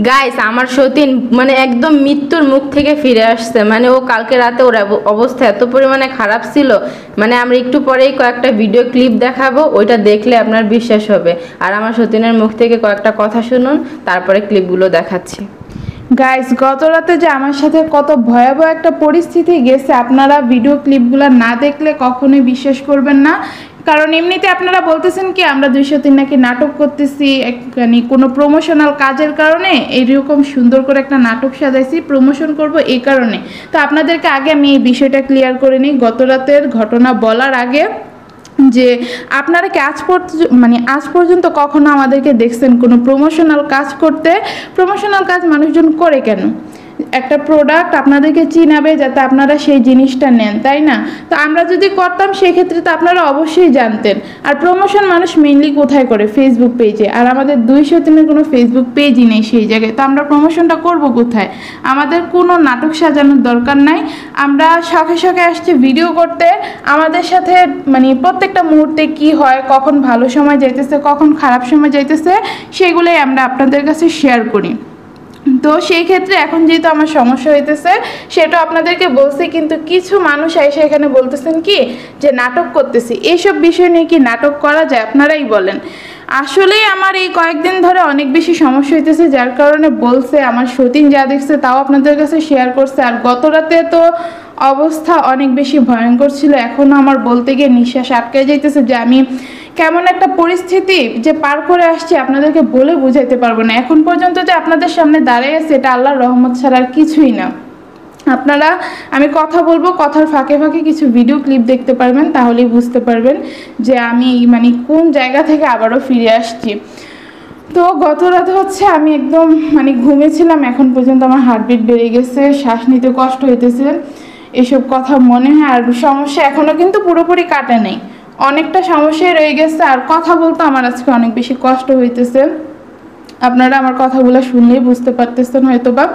Guys আমার সতীন মানে একদম মৃত্যুর মুখ থেকে ফিরে আসছে। মানে ও কালকে রাতে ওর অবস্থা এত পরিমাণে খারাপ ছিল, মানে আমরা একটু পরেই কয়েকটা ভিডিও ক্লিপ দেখাবো, ওইটা দেখলে আপনার বিশ্বাস হবে। আর আমার সতীনের মুখ থেকে কয়েকটা কথা শুনুন, তারপরে ক্লিপগুলো দেখাচ্ছি। গাইস গত রাতে যে আমার সাথে কত ভয়াবহ একটা পরিস্থিতি গেছে, আপনারা ভিডিও ক্লিপগুলো না দেখলে কখনোই বিশ্বাস করবেন না। কারণ এমনিতে আপনারা বলতেছেন কি আমরা 203 নাকি নাটক করতেছি, মানে কোনো প্রমোশনাল কাজের কারণে এইরকম সুন্দর করে একটা নাটক সাজাইছি, প্রমোশন করব এই কারণে। তো আপনাদেরকে আগে আমি এই বিষয়টা ক্লিয়ার করে নিই গত রাতের ঘটনা বলার আগে, যে আপনারা কি আজ পর্যন্ত কখনো আমাদেরকে দেখছেন কোনো প্রমোশনাল কাজ করতে? প্রমোশনাল কাজ মানুষজন করে কেন? একটা প্রোডাক্ট আপনাদেরকে চিনাবে যাতে আপনারা সেই জিনিসটা নেন, তাই না? তো আমরা যদি করতাম সেক্ষেত্রে তো আপনারা অবশ্যই জানতেন। আর প্রমোশন মানুষ মেইনলি কোথায় করে? ফেসবুক পেজে। আর আমাদের 203-এর কোনো ফেসবুক পেজই নেই সেই জায়গায়, তো আমরা প্রমোশনটা করব কোথায়? আমাদের কোনো নাটক সাজানোর দরকার নাই। আমরা শখে শখে আসছি ভিডিও করতে। আমাদের সাথে মানে প্রত্যেকটা মুহূর্তে কি হয়, কখন ভালো সময় যাইতেছে, কখন খারাপ সময় যাইতেছে, সেগুলোই আমরা আপনাদের কাছে শেয়ার করি। তো সেই ক্ষেত্রে এখন যেহেতু আমার সমস্যা হইতেছে সেটা আপনাদেরকে বলছি, কিন্তু কিছু মানুষ এসে এখানে বলতেছেন কি যে নাটক করতেছি। এইসব বিষয় নিয়ে কি নাটক করা যায়? আপনারাই বলেন। আসলেই আমার এই কয়েকদিন ধরে অনেক বেশি সমস্যা হইতেছে, যার কারণে বলছে আমার সতীন যা দেখছে তাও আপনাদের কাছে শেয়ার করছে। আর গত রাতে তো অবস্থা অনেক বেশি ভয়ঙ্কর ছিল, এখনও আমার বলতে গিয়ে নিঃশ্বাস আটকে যাইতেছে যে আমি কেমন একটা পরিস্থিতি যে পার করে আসছি আপনাদেরকে বলে বুঝাইতে পারবো না। এখন পর্যন্ত যে আপনাদের সামনে দাঁড়িয়ে আছে এটা আল্লাহর রহমত ছাড়া আর কিছুই না। আপনারা আমি কথা বলবো, কথার ফাঁকে ফাঁকে কিছু ভিডিও ক্লিপ দেখতে পারবেন, তাহলেই বুঝতে পারবেন যে আমি মানে কোন জায়গা থেকে আবারও ফিরে আসছি। তো গত রাতে হচ্ছে আমি একদম মানে ঘুমিয়েছিলাম, এখন পর্যন্ত আমার হার্টবিট বেড়ে গেছে, শ্বাস নিতে কষ্ট হইতেছে, এসব কথা মনে হয়। আর সমস্যা এখনও কিন্তু পুরোপুরি কাটে নেই, অনেকটা সমস্যায় রয়ে গেছে। আর কথা বলতে আমার আজকে অনেক বেশি কষ্ট হইতেছে, আপনারা আমার কথাগুলো শুনলেই বুঝতে পারতেছেন হয়তো বা।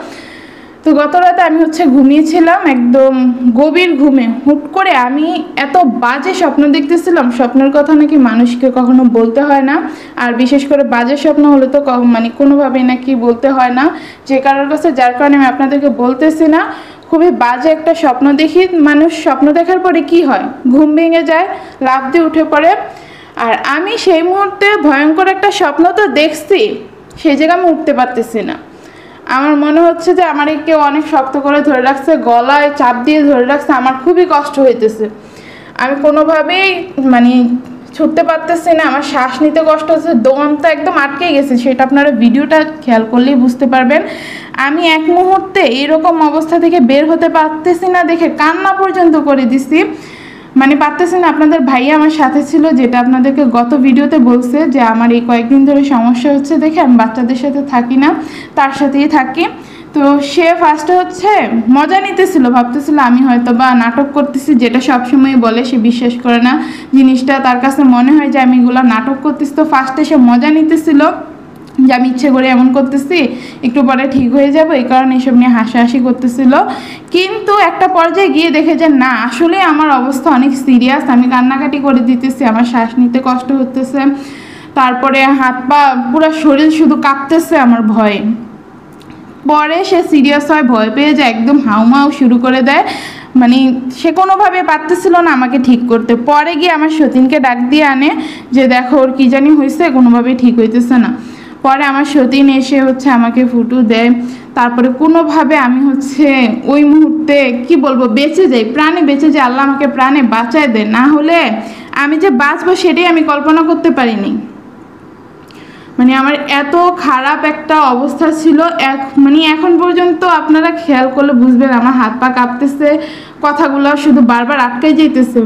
তো গত রাতে আমি হচ্ছে ঘুমিয়েছিলাম একদম গভীর ঘুমে, হুট করে আমি এত বাজে স্বপ্ন দেখতেছিলাম। স্বপ্নের কথা নাকি মানুষকে কখনো বলতে হয় না, আর বিশেষ করে বাজে স্বপ্ন হলে তো মানে কোনোভাবেই নাকি বলতে হয় না যে কারোর কাছে, যার কারণে আমি আপনাদেরকে বলতেছি না। খুবই বাজে একটা স্বপ্ন দেখি। মানুষ স্বপ্ন দেখার পরে কি হয়? ঘুম ভেঙে যায়, লাফ দিয়ে উঠে পড়ে। আর আমি সেই মুহূর্তে ভয়ঙ্কর একটা স্বপ্ন তো দেখছি, সেই জায়গায় আমি উঠতে পারতেছি না। আমার মনে হচ্ছে যে আমার কেউ অনেক শক্ত করে ধরে রাখছে, গলায় চাপ দিয়ে ধরে রাখছে, আমার খুবই কষ্ট হইতেছে। আমি কোনোভাবেই মানে ছুটতে পারতেছি না, আমার শ্বাস নিতে কষ্ট হচ্ছে, দম তো একদম আটকে গেছে। সেটা আপনারা ভিডিওটা খেয়াল করলেই বুঝতে পারবেন। আমি এক মুহূর্তে এরকম অবস্থা থেকে বের হতে পারতেছি না দেখে কান্না পর্যন্ত করে দিছি, মানে পারতেছি না। আপনাদের ভাইয়া আমার সাথে ছিল, যেটা আপনাদেরকে গত ভিডিওতে বলছে যে আমার এই কয়েকদিন ধরে সমস্যা হচ্ছে দেখে আমি বাচ্চাদের সাথে থাকি না, তার সাথেই থাকি। তো সে ফার্স্টে হচ্ছে মজা নিতেছিল, ভাবতেছিল আমি হয়তো বা নাটক করতেছি, যেটা সবসময় বলে। সে বিশ্বাস করে না জিনিসটা, তার কাছে মনে হয় যে আমি এগুলো নাটক করতেছি। তো ফার্স্টে সে মজা নিতেছিল যে আমি ইচ্ছে করে এমন করতেছি, একটু পরে ঠিক হয়ে যাবো, এই কারণে এসব নিয়ে হাসাহাসি করতেছিল। কিন্তু একটা পর্যায়ে গিয়ে দেখে যে না, আসলে আমার অবস্থা অনেক সিরিয়াস, আমি কান্নাকাটি করে দিতেছি, আমার শ্বাস নিতে কষ্ট হতেছে, তারপরে হাত পা পুরো শরীর শুধু কাঁপতেছে আমার ভয়ে। পরে সে সিরিয়াস হয়, ভয় পেয়ে যায়, একদম হাউমাউ শুরু করে দেয়। মানে সে কোনোভাবে পারতেছিল না আমাকে ঠিক করতে। পরে গিয়ে আমার সতীনকে ডাক দিয়ে আনে যে দেখো ওর কী জানি হয়েছে, কোনোভাবেই ঠিক হইতেছে না। পরে আমার সতীন এসে হচ্ছে আমাকে ফুটু দেয়, তারপরে কোনোভাবে আমি হচ্ছে ওই মুহূর্তে কি বলবো বেঁচে যাই, প্রাণে বেঁচে যাই। আল্লাহ আমাকে প্রাণে বাঁচায় দেয়, না হলে আমি যে বাঁচবো সেটাই আমি কল্পনা করতে পারিনি। মানে আমার এত খারাপ একটা অবস্থা ছিল, মানে এখন পর্যন্ত আপনারা খেয়াল করলে বুঝবেন আমার হাত পা কাঁপতেছে, কথাগুলো শুধু বারবার আটকে যেতেছে।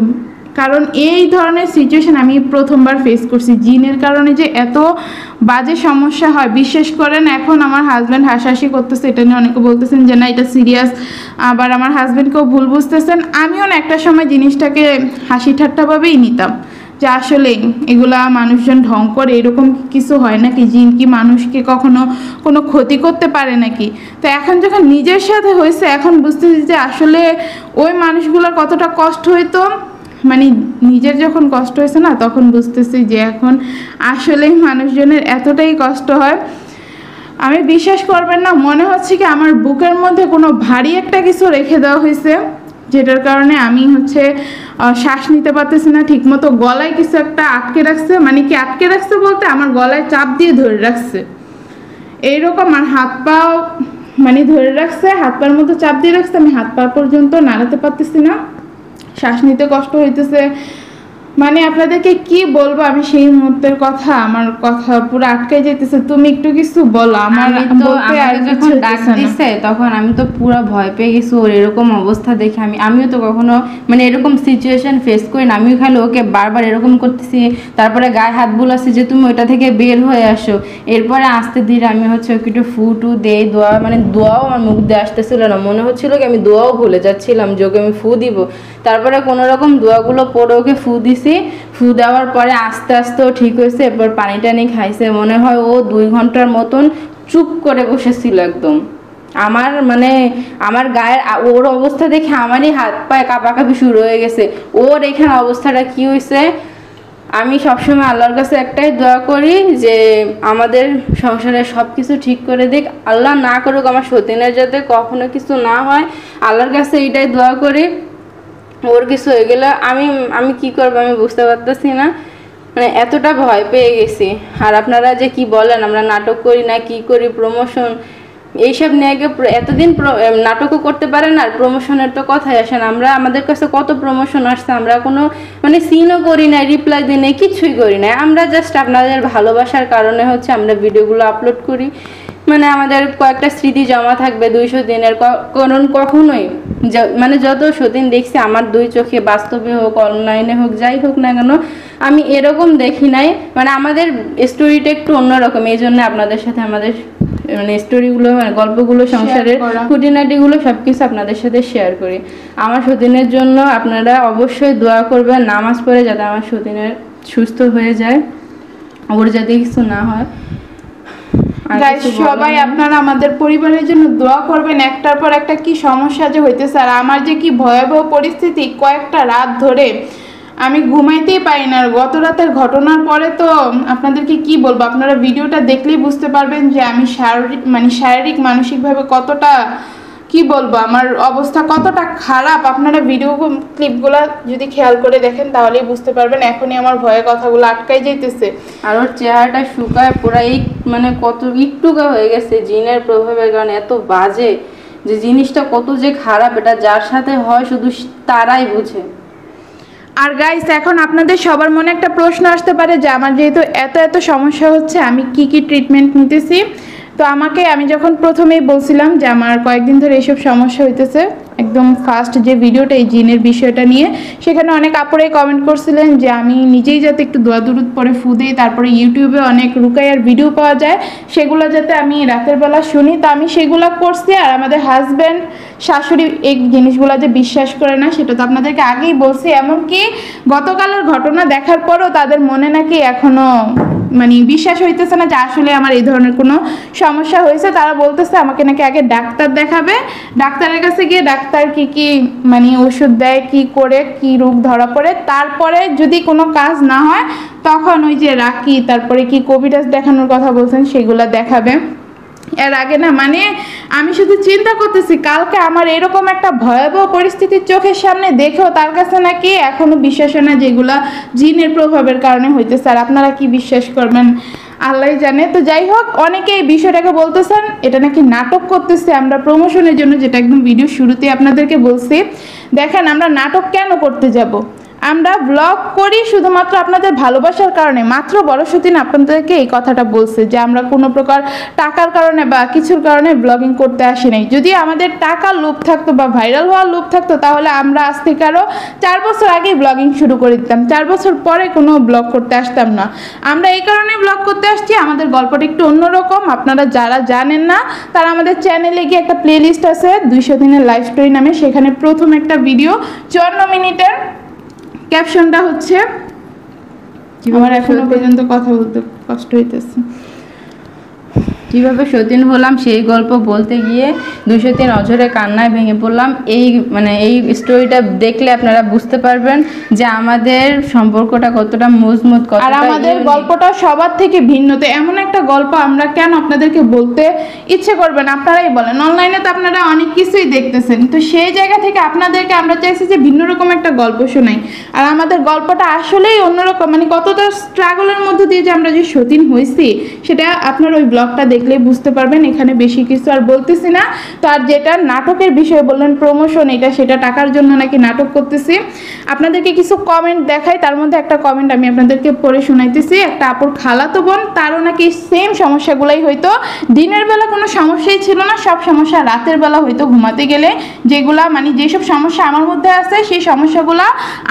কারণ এই ধরনের সিচুয়েশন আমি প্রথমবার ফেস করছি। জিনের কারণে যে এত বাজে সমস্যা হয় বিশ্বাস করেন। এখন আমার হাজব্যান্ড হাসাহাসি করতেছে, এটা নিয়ে অনেকে বলতেছেন যে না এটা সিরিয়াস, আবার আমার হাজব্যান্ডকেও ভুল বুঝতেছেন। আমিও না একটা সময় জিনিসটাকে হাসি ঠাট্টাভাবেই নিতাম যে আসলে এগুলা মানুষজন ঢং করে, এরকম কিছু হয় নাকি? জিন কি মানুষকে কখনো কোনো ক্ষতি করতে পারে নাকি? তো এখন যখন নিজের সাথে হয়েছে, এখন বুঝতেছি যে আসলে ওই মানুষগুলোর কতটা কষ্ট হইতো। মানে নিজের যখন কষ্ট হয়েছে না, তখন বুঝতেছি যে এখন আসলে মানুষজনের এতটাই কষ্ট হয়। আমি বিশ্বাস করবেন না, মনে হচ্ছে কি আমার বুকের মধ্যে কোনো ভারী একটা কিছু রেখে দেওয়া হয়েছে, যেটার কারণে আমি শ্বাস নিতে পারতেছি না ঠিকমতো। গলায় কিছু একটা আটকে রাখছে, মানে কি আটকে রাখছে বলতে আমার গলায় চাপ দিয়ে ধরে রাখছে এইরকম। আর হাত পা মানে ধরে রাখছে, হাত পার মধ্যে চাপ দিয়ে রাখছে, আমি হাত পা পর্যন্ত নাড়াতে পারতেছি না, শ্বাস নিতে কষ্ট হইতেছে। মানে আপনাদেরকে কি বলবো, আমি সেই মুহূর্তের কথা, আমার কথা পুরো আটকে যেতেছে। তুমি একটু কিছু বলো। আমার বলতে আর কিছু যখন ডাক দিছে তখন আমি তো পুরো ভয় পেয়ে গেছি। ওর এরকম অবস্থা দেখে আমিও তো কখনো মানে এরকম সিচুয়েশন ফেস করি না। আমিও খালি ওকে বারবার এরকম করতেছি, তারপরে গায়ে হাত বুলাচ্ছি যে তুমি ওইটা থেকে বের হয়ে আসো। এরপরে আস্তে ধীরে আমি ওকে একটু ফু দেই, দোয়া মানে দোয়াও আমার মুখ দিয়ে আসতেছিল না, মনে হচ্ছিল কি আমি দোয়াও ভুলে যাচ্ছিলাম যে ওকে আমি ফু দিব। তারপরে কোনো রকম দোয়াগুলো পরে ওকে ফু দিছি। ফু দেওয়ার পরে আস্তে আস্তে ও ঠিক হয়েছে। এরপর পানি টানি খাইছে। মনে হয় ও 2 ঘন্টার মতন চুপ করে বসেছিল একদম। আমার গায়ের ওর অবস্থা দেখে আমারই হাত পায়ে কাঁপাকাঁপি শুরু হয়ে গেছে। ওর এখানে অবস্থাটা কি হয়েছে, আমি সবসময় আল্লাহর কাছে একটাই দোয়া করি যে আমাদের সংসারে সব কিছু ঠিক করে দিক, আল্লাহ না করুক আমার সতীনের যাতে কখনো কিছু না হয়। আল্লাহর কাছে এইটাই দোয়া করি। ওর কিছু হয়ে গেলে আমি কি করবো আমি বুঝতে পারতেছি না, মানে এতটা ভয় পেয়ে গেছি। আর আপনারা যে কি বলেন আমরা নাটক করি না কি করি, প্রমোশন এইসব নিয়ে এতদিন নাটকও করতে পারেন আর প্রমোশনের তো কথাই আসেন। আমাদের কাছে কত প্রমোশন আসছে, আমরা কোনো মানে সিনও করি না, রিপ্লাই দিই না, কিছুই করি না। আমরা জাস্ট আপনাদের ভালোবাসার কারণে আমরা ভিডিওগুলো আপলোড করি। মানে আমাদের কয়েকটা স্মৃতি জমা থাকবে 200 দিনের। কারণ কখনোই মানে যত সতীন দেখছি আমার 2 চোখে, বাস্তবে হোক অনলাইনে হোক যাই হোক না কেন, আমি এরকম দেখি নাই। মানে আমাদের স্টোরিটা একটু অন্যরকম, এই জন্য আপনাদের সাথে আমাদের মানে স্টোরিগুলো মানে গল্পগুলো সংসারের খুঁটিনাটিগুলো সবকিছু আপনাদের সাথে শেয়ার করি। আমার সতীনের জন্য আপনারা অবশ্যই দোয়া করবেন, নামাজ পড়ে যাতে আমার সতীনের সুস্থ হয়ে যায়, ওর যাতে কিছু না হয়। সবাই আপনারা আমাদের পরিবারের জন্য দোয়া করবেন। একটার পর একটা কি সমস্যা যে হইতেছে, আর আমার যে কি ভয়াবহ পরিস্থিতি, কয়েকটা রাত ধরে আমি ঘুমাইতেই পারি না। গত রাতের ঘটনার পরে তো আপনাদেরকে কি বলবো, আপনারা ভিডিওটা দেখলেই বুঝতে পারবেন যে আমি শারীরিক মানসিকভাবে কতটা কি বলবো, আমার অবস্থা কতটা খারাপ। আপনারা ভিডিও ক্লিপগুলো যদি খেয়াল করে দেখেন তাহলেই বুঝতে পারবেন। এখনই আমার ভয়ে কথাগুলো আটকাই যাইতেছে। আর ওর চেহারাটা শুকায় পুরো মানে কত একটুকা হয়ে গেছে জিনের প্রভাবের কারণে। এত বাজে যে জিনিসটা কত যে খারাপ, এটা যার সাথে হয় শুধু তারাই বুঝে। আর গাইস, এখন আপনাদের সবার মনে একটা প্রশ্ন আসতে পারে যে আমার যেহেতু এত সমস্যা হচ্ছে আমি কি ট্রিটমেন্ট নিতেছি। তো আমি যখন প্রথমেই বলছিলাম যে আমার কয়েকদিন ধরে এইসব সমস্যা হইতেছে, একদম ফার্স্ট যে ভিডিওটা এই জিনের বিষয়টা নিয়ে, সেখানে অনেক আপুরাই কমেন্ট করছিলেন যে আমি নিজেই যাতে একটু দোয়া দুরুদ পরে ফু দিই, তারপরে ইউটিউবে অনেক রুকাইয়ার ভিডিও পাওয়া যায়, সেগুলো যাতে আমি রাতের বেলা শুনি। তো আমি সেগুলো করছি। আর আমাদের হাজব্যান্ড শাশুড়ি এই জিনিসগুলো যে বিশ্বাস করে না সেটা তো আপনাদেরকে আগেই বলছি। এমনকি গতকালের ঘটনা দেখার পরও তাদের মনে নাকি এখনো মানে বিশ্বাস হইতেছে না যে আসলে আমার এই ধরনের কোনো সমস্যা হয়েছে। তারা বলতেছে আমাকে নাকি আগে ডাক্তার দেখাবে, ডাক্তারের কাছে গিয়ে ডাক্তার কি মানে ওষুধ দেয়, কি করে কি রোগ ধরা পড়ে, তারপরে যদি কোনো কাজ না হয় তখন ওই যে রাখি, তারপরে কি কবিরাজ দেখানোর কথা বলছেন সেগুলো দেখাবে। এর আগে না মানে আমি শুধু চিন্তা করতেছি, কালকে আমার এরকম একটা ভয়াবহ পরিস্থিতি চোখের সামনে দেখেও তার কাছে নাকি এখনো বিশ্বাস হয় না যেগুলা জিনের প্রভাবের কারণে হইতেছে। আর আপনারা কি বিশ্বাস করবেন আল্লাহ জানে। তো যাই হোক, অনেকে এই বিষয়টাকে বলতেছেন এটা নাকি নাটক করতেছে আমরা প্রমোশনের জন্য, যেটা একদম ভিডিও শুরুতে আপনাদেরকে বলছি। দেখেন আমরা নাটক কেন করতে যাব, আমরা ব্লগ করি শুধুমাত্র আপনাদের ভালোবাসার কারণে। মাত্র বড় সতীন আপনাদেরকে এই কথাটা বলছে যে আমরা কোনো প্রকার টাকার কারণে বা কিছুর কারণে ব্লগিং করতে আসি নাই। যদি আমাদের টাকার লোভ থাকতো বা ভাইরাল হওয়ার লোভ থাকতো তাহলে আমরা আজ থেকে আরও 4 বছর আগেই ব্লগিং শুরু করে দিতাম, 4 বছর পরে কোনো ব্লগ করতে আসতাম না। আমরা এই কারণে ব্লগ করতে আসছি, আমাদের গল্পটা একটু অন্যরকম। আপনারা যারা জানেন না তারা আমাদের চ্যানেলে গিয়ে একটা প্লে লিস্ট আছে 200 দিনের লাইফ স্টোরি নামে, সেখানে প্রথম একটা ভিডিও 54 মিনিটের, ক্যাপশনটা হচ্ছে আমার এখনো পর্যন্ত কথা বলতে কষ্ট হইতেছে। কিভাবে সতীন হলাম সেই গল্প বলতে গিয়ে 203 অঝরে কান্নায় ভেঙে পড়লাম। এই স্টোরিটা দেখলে আপনারা বুঝতে পারবেন যে আমাদের সম্পর্কটা কতটা মজবুত, আর আমাদের গল্পটা সবার থেকে ভিন্ন। তো এমন একটা গল্প আমরা কেন আপনাদেরকে বলতে ইচ্ছে করবেন, আপনারাই বলেন। অনলাইনে তো আপনারা অনেক কিছুই দেখতেছেন, তো সেই জায়গা থেকে আপনাদেরকে আমরা চাইছি যে ভিন্ন রকম একটা গল্প শোনাই। আর আমাদের গল্পটা আসলেই অন্যরকম, মানে কতটা স্ট্রাগলের মধ্যে দিয়ে যে আমরা যে সতীন হয়েছি সেটা আপনারা ওই ব্লগটা দেখলেই বুঝতে পারবেন। এখানে বেশি কিছু আর বলতেছি না। তো আর যেটা নাটকের বিষয়ে বললেন প্রমোশন, সেটা টাকার জন্য নাকি নাটক করতেছি। আপনাদেরকে কিছু কমেন্ট দেখাই, তার মধ্যে একটা কমেন্ট আমি আপনাদেরকে পড়ে শোনাইতেছি। একটা আপুর খালাতো বোন, তারও নাকি সেম সমস্যাগুলাই হয়তো, দিনের বেলা কোনো সমস্যাই ছিল না, সব সমস্যা রাতের বেলা হয়তো ঘুমাতে গেলে যেগুলা, মানে যেসব সমস্যা আমার মধ্যে আছে সেই সমস্যাগুলা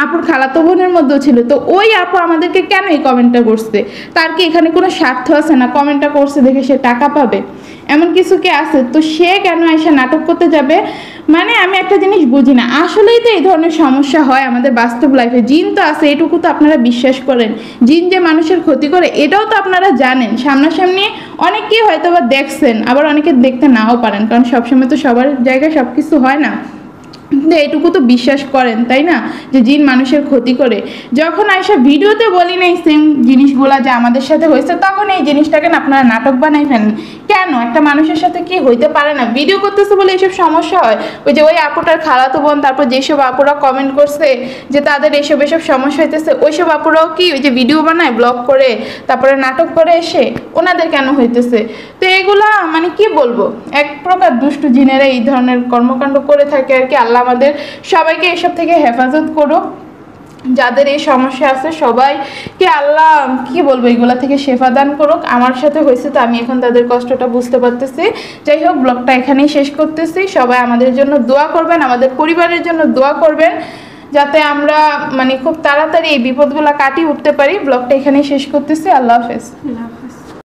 আপুর খালাতো বোনের মধ্যেও ছিল। তো ওই আপু আমাদেরকে কেন এই কমেন্টটা করছে? তার কি এখানে কোনো স্বার্থ আছে না? কমেন্টটা করছে দেখে সে টাকা পাবে, এমন কিছু কি আছে? তো সে কেন এসে নাটক করতে যাবে? মানে আমি একটা জিনিস বুঝি না, আসলেই তো এই ধরনের সমস্যা হয় আমাদের বাস্তব লাইফে। জিন তো আছে, এটুকু তো আপনারা বিশ্বাস করেন। জিন যে মানুষের ক্ষতি করে এটাও তো আপনারা জানেন, সামনাসামনি অনেকেই হয়তো বা দেখছেন, আবার অনেকে দেখতে নাও পারেন, কারণ সবসময় তো সবার জায়গায় সব কিছু হয় না। কিন্তু এইটুকু তো বিশ্বাস করেন, তাই না, যে জিন মানুষের ক্ষতি করে। যখন আইসা ভিডিওতে বলি না এই সেম জিনিসগুলা যে আমাদের সাথে হয়েছে, তখন এই জিনিসটাকে না আপনারা নাটক বানাই ফেলেন। কেন? একটা মানুষের সাথে কি হইতে পারে না? ভিডিও করতেছে বলে এইসব সমস্যা হয়। ওই যে ওই আপুটার খালাতো বোন, তারপর যেসব আপুরা কমেন্ট করছে যে তাদের এসব সমস্যা হইতেছে, ওইসব আপুরাও কি ওই যে ভিডিও বানায় ব্লগ করে তারপরে নাটক করে এসে ওনাদের কেন হইতেছে? তো এগুলা মানে কি বলবো, এক প্রকার দুষ্টু জিনেরা এই ধরনের কর্মকাণ্ড করে থাকে আর কি। আল্লাহ আমাদের সবাইকে এসব থেকে হেফাজত করুক। যাদের এই সমস্যা আছে সবাইকে আল্লাহ কি বলবো এগুলা থেকে শেফা দান করুক। আমার সাথে হয়েছে, তো আমি এখন তাদের কষ্টটা বুঝতে পারতেছি। যাই হোক, ব্লগটা এখানেই শেষ করতেছি। সবাই আমাদের জন্য দোয়া করবেন, আমাদের পরিবারের জন্য দোয়া করবেন, যাতে আমরা মানে খুব তাড়াতাড়ি এই বিপদগুলো কাটিয়ে উঠতে পারি। ব্লগটা এখানেই শেষ করতেছি। আল্লাহ হাফেজ।